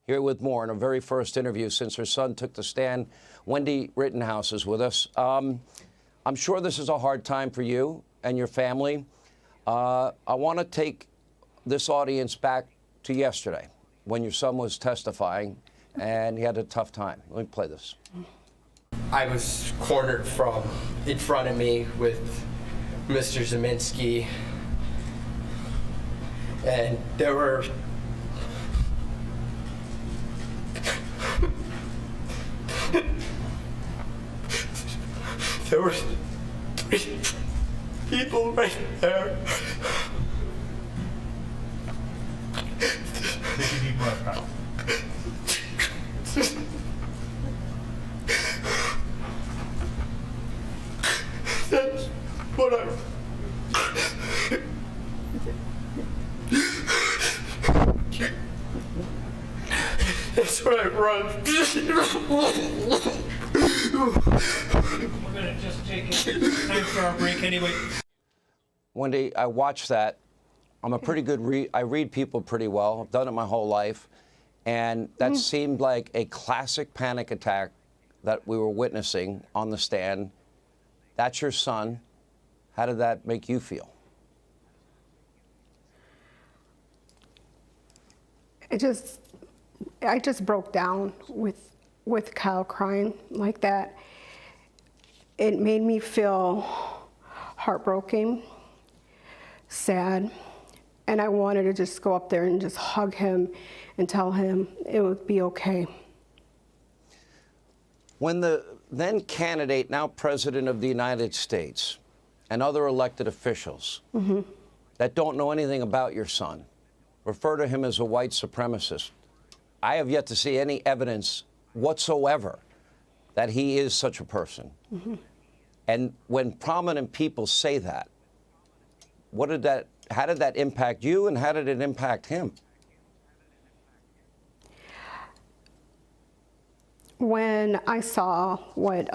Here with more in her very first interview since her son took the stand. Wendy Rittenhouse is with us. I'm sure this is a hard time for you and your family. I want to take this audience back to yesterday when your son was testifying and he had a tough time. Let me play this. I was cornered from in front of me with Mr. Zeminski, and there were three people right there. Take a deep breath now. That's what That's what I run. We're gonna just take it. Time for our break anyway. Wendy, I watched that. I'm a pretty good I read people pretty well. I've done it my whole life. And that seemed like a classic panic attack that we were witnessing on the stand. That's your son. How did that make you feel? I just broke down with Kyle crying like that. It made me feel heartbroken, sad, and I wanted to just go up there and just hug him and tell him it would be okay. When the then candidate, now President of the United States, and other elected officials that don't know anything about your son refer to him as a white supremacist, I have yet to see any evidence whatsoever that he is such a person. And when prominent people say that, how did that impact you, and how did it impact him? When I saw what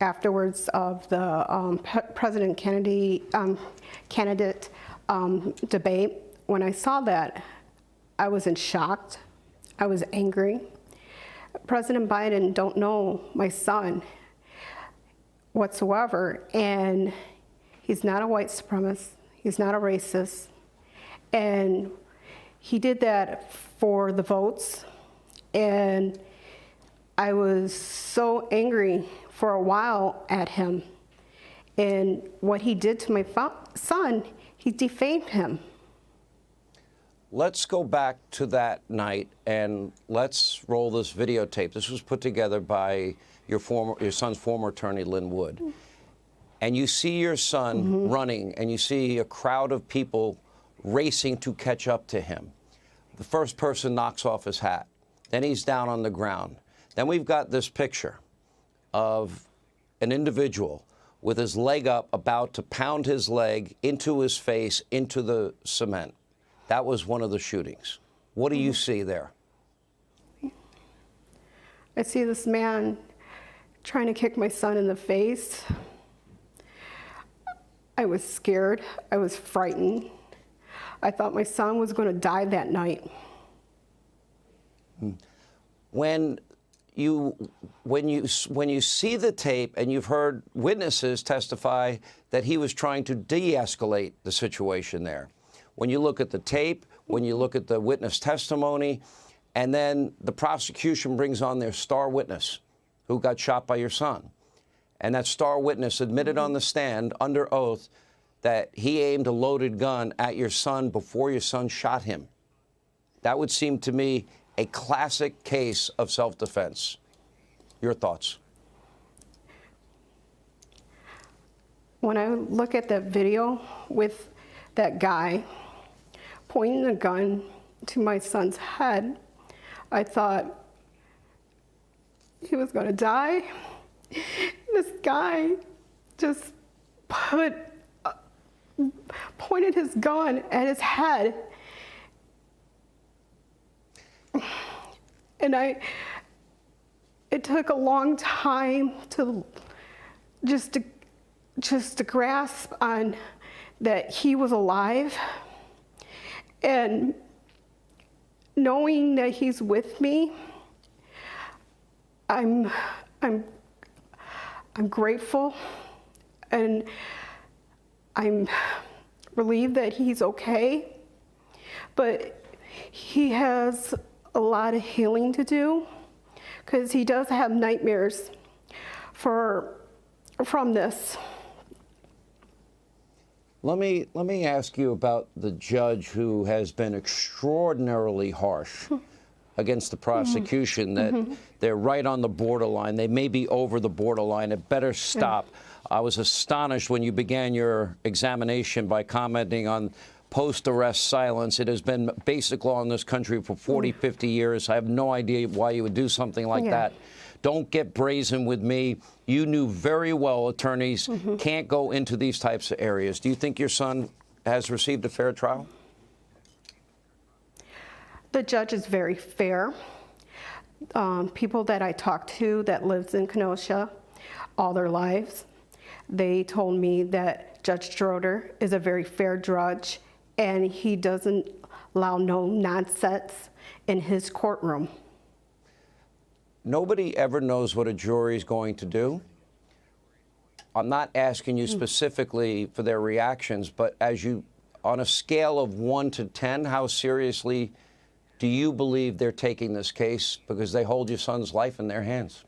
afterwards of the President Kennedy candidate debate, when I saw that, I was in shock. I was angry. President Biden don't know my son whatsoever, and he's not a white supremacist. He's not a racist, and he did that for the votes. And I was so angry for a while at him. And what he did to my son, he defamed him. Let's go back to that night and let's roll this videotape. This was put together by your son's former attorney, Lynn Wood. And you see your son running, and you see a crowd of people racing to catch up to him. The first person knocks off his hat. Then he's down on the ground. Then we've got this picture of an individual with his leg up, about to pound his leg into his face, into the cement. That was one of the shootings. What do you see there? I see this man trying to kick my son in the face. I was scared. I was frightened. I thought my son was going to die that night. When you see the tape and you've heard witnesses testify that he was trying to de-escalate the situation there, when you look at the tape, when you look at the witness testimony, and then the prosecution brings on their star witness who got shot by your son, and that star witness admitted on the stand under oath that he aimed a loaded gun at your son before your son shot him. That would seem to me a classic case of self-defense. Your thoughts? When I look at that video with that guy pointing a gun to my son's head, I thought he was going to die. This guy just pointed his gun at his head. And it took a long time to just to grasp on that he was alive. And knowing that he's with me, I'm grateful, and I'm relieved that he's okay, but he has a lot of healing to do because he does have nightmares from this. Let me ask you about the judge who has been extraordinarily harsh against the prosecution, that they're right on the borderline. They may be over the borderline. It better stop. I was astonished when you began your examination by commenting on post-arrest silence. It has been basic law in this country for 40, 50 years. I have no idea why you would do something like that. Don't get brazen with me. You knew very well attorneys can't go into these types of areas. Do you think your son has received a fair trial? The judge is very fair. People that I talked to that lives in Kenosha all their lives, they told me that Judge Schroeder is a very fair judge, and he doesn't allow no nonsense in his courtroom. Nobody ever knows what a jury is going to do. I'm not asking you specifically for their reactions, but as you, on a scale of 1 to 10, how seriously do you believe they're taking this case, because they hold your son's life in their hands?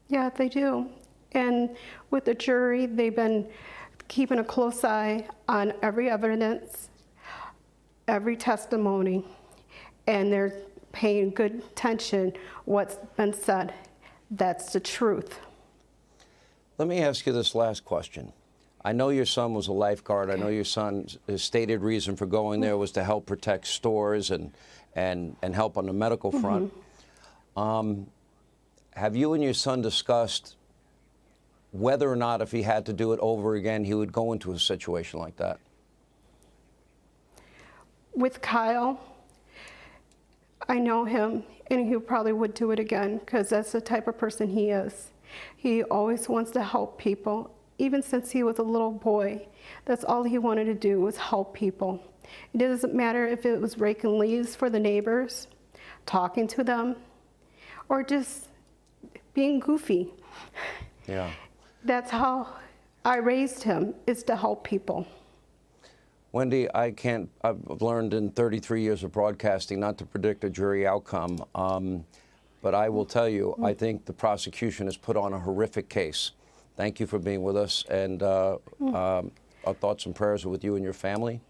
Yeah, they do. And with the jury, they've been keeping a close eye on every evidence, every testimony, and they're paying good attention what's been said. That's the truth. Let me ask you this last question. I know your son was a lifeguard. I know your son's his stated reason for going there was to help protect stores and help on the medical front. Have you and your son discussed whether or not, if he had to do it over again, he would go into a situation like that? With Kyle, I know him, and he probably would do it again because that's the type of person he is. He always wants to help people. Even since he was a little boy, that's all he wanted to do was help people. It doesn't matter if it was raking leaves for the neighbors, talking to them, or just being goofy. Yeah. That's how I raised him, is to help people. Wendy, I've learned in 33 years of broadcasting not to predict a jury outcome, but I will tell you, I think the prosecution has put on a horrific case. Thank you for being with us, and our thoughts and prayers are with you and your family.